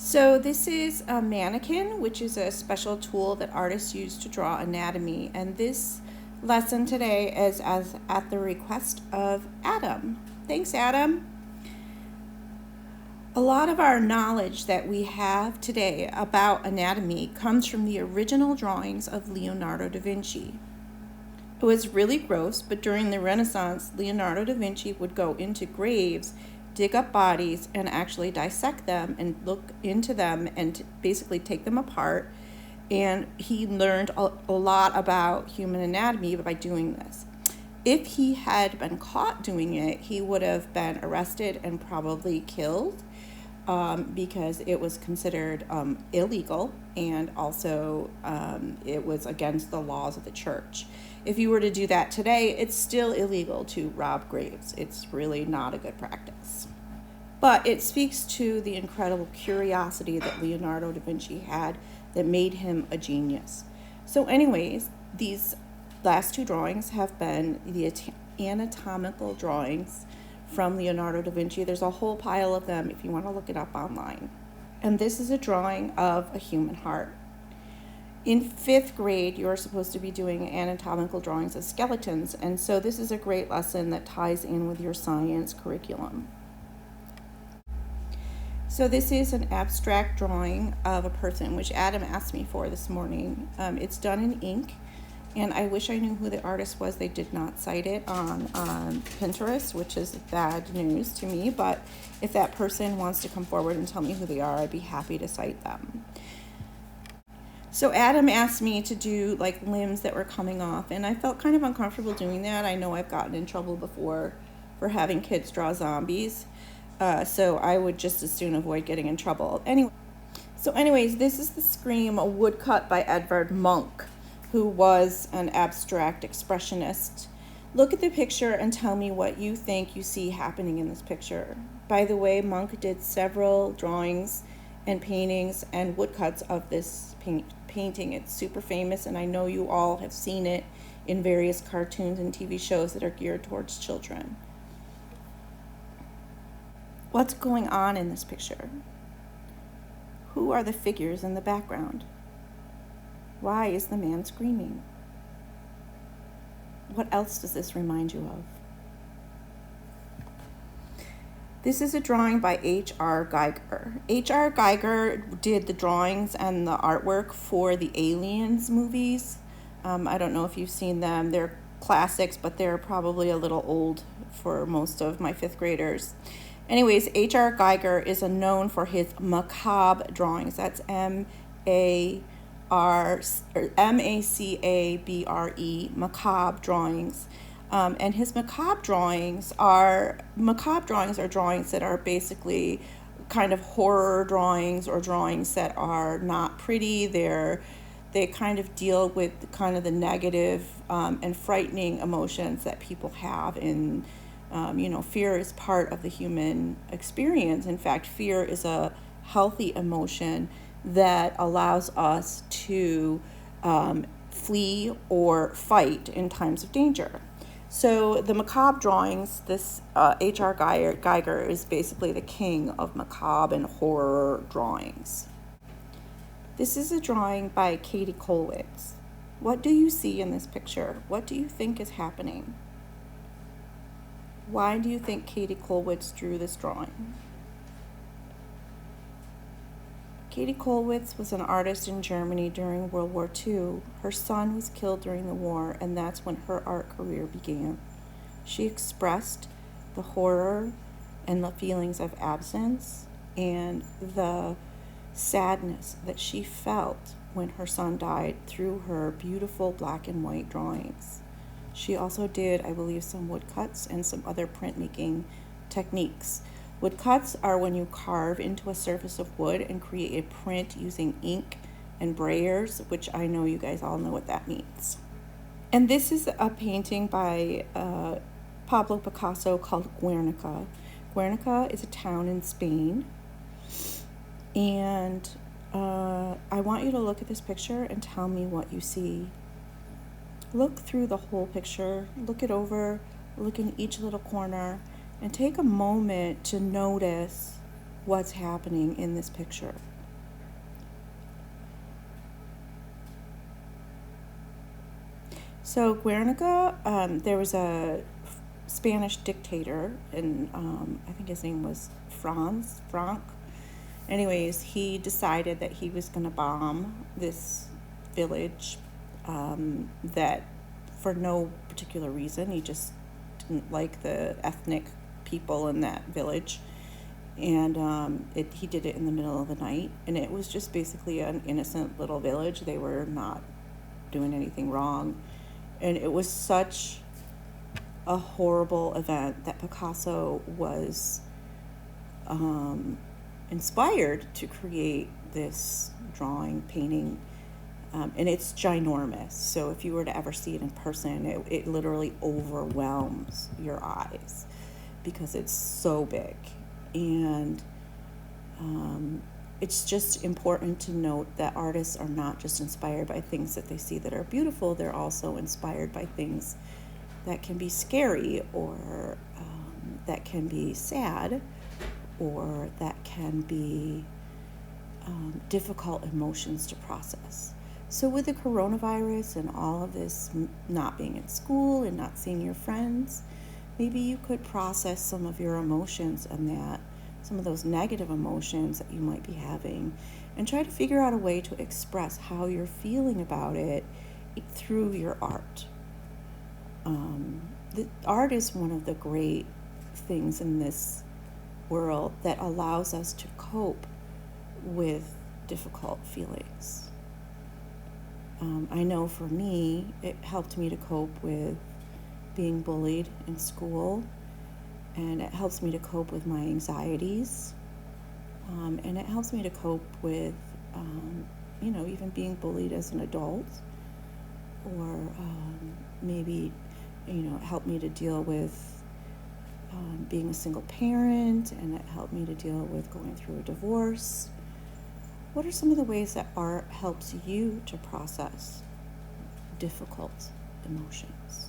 So this is a mannequin, which is a special tool that artists use to draw anatomy. And this lesson today is as at the request of Adam. Thanks, Adam. A lot of our knowledge that we have today about anatomy comes from the original drawings of Leonardo da Vinci. It was really gross, but during the Renaissance, Leonardo da Vinci would go into graves, dig up bodies, and actually dissect them and look into them and basically take them apart. And he learned a lot about human anatomy by doing this. If he had been caught doing it, he would have been arrested and probably killed because it was considered illegal, and also it was against the laws of the church. If you were to do that today, it's still illegal to rob graves. It's really not a good practice. But it speaks to the incredible curiosity that Leonardo da Vinci had that made him a genius. So anyways, these last two drawings have been the anatomical drawings from Leonardo da Vinci. There's a whole pile of them if you want to look it up online. And this is a drawing of a human heart. In 5th grade, you're supposed to be doing anatomical drawings of skeletons, and so this is a great lesson that ties in with your science curriculum. So this is an abstract drawing of a person, which Adam asked me for this morning. It's done in ink, and I wish I knew who the artist was. They did not cite it on Pinterest, which is bad news to me, but if that person wants to come forward and tell me who they are, I'd be happy to cite them. So Adam asked me to do like limbs that were coming off, and I felt kind of uncomfortable doing that. I know I've gotten in trouble before for having kids draw zombies, so I would just as soon avoid getting in trouble. Anyways, this is the Scream, a woodcut by Edvard Munch, who was an abstract expressionist. Look at the picture and tell me what you think you see happening in this picture. By the way, Munch did several drawings and paintings and woodcuts of this painting. It's super famous, and I know you all have seen it in various cartoons and TV shows that are geared towards children. What's going on in this picture? Who are the figures in the background? Why is the man screaming? What else does this remind you of? This is a drawing by H.R. Giger. H.R. Giger did the drawings and the artwork for the Aliens movies. I don't know if you've seen them. They're classics, but they're probably a little old for most of my 5th graders. Anyways, H.R. Giger is known for his macabre drawings. That's M-A-C-A-B-R-E, macabre drawings. And his macabre drawings are drawings that are basically kind of horror drawings, or drawings that are not pretty. They kind of deal with kind of the negative and frightening emotions that people have. And fear is part of the human experience. In fact, fear is a healthy emotion that allows us to flee or fight in times of danger. So the macabre drawings, this H.R. Giger is basically the king of macabre and horror drawings. This is a drawing by Katie Kollwitz. What do you see in this picture? What do you think is happening? Why do you think Katie Kollwitz drew this drawing? Katie Kollwitz was an artist in Germany during World War II. Her son was killed during the war, and that's when her art career began. She expressed the horror and the feelings of absence and the sadness that she felt when her son died through her beautiful black and white drawings. She also did, I believe, some woodcuts and some other printmaking techniques. Woodcuts are when you carve into a surface of wood and create a print using ink and brayers, which I know you guys all know what that means. And this is a painting by Pablo Picasso called Guernica. Guernica is a town in Spain. And I want you to look at this picture and tell me what you see. Look through the whole picture, look it over, look in each little corner, and take a moment to notice what's happening in this picture. So Guernica, there was a Spanish dictator, and I think his name was Frank. Anyways, he decided that he was going to bomb this village, that for no particular reason. He just didn't like the ethnic people in that village. And he did it in the middle of the night. And it was just basically an innocent little village. They were not doing anything wrong. And it was such a horrible event that Picasso was inspired to create this drawing, painting, and it's ginormous. So if you were to ever see it in person, it literally overwhelms your eyes because it's so big. And it's just important to note that artists are not just inspired by things that they see that are beautiful, they're also inspired by things that can be scary, or that can be sad, or that can be difficult emotions to process. So with the coronavirus and all of this not being in school and not seeing your friends, maybe you could process some of your emotions and that, some of those negative emotions that you might be having, and try to figure out a way to express how you're feeling about it through your art. The art is one of the great things in this world that allows us to cope with difficult feelings. I know for me, it helped me to cope with being bullied in school, and it helps me to cope with my anxieties, and it helps me to cope with, even being bullied as an adult, or maybe, it helped me to deal with being a single parent, and it helped me to deal with going through a divorce. What are some of the ways that art helps you to process difficult emotions?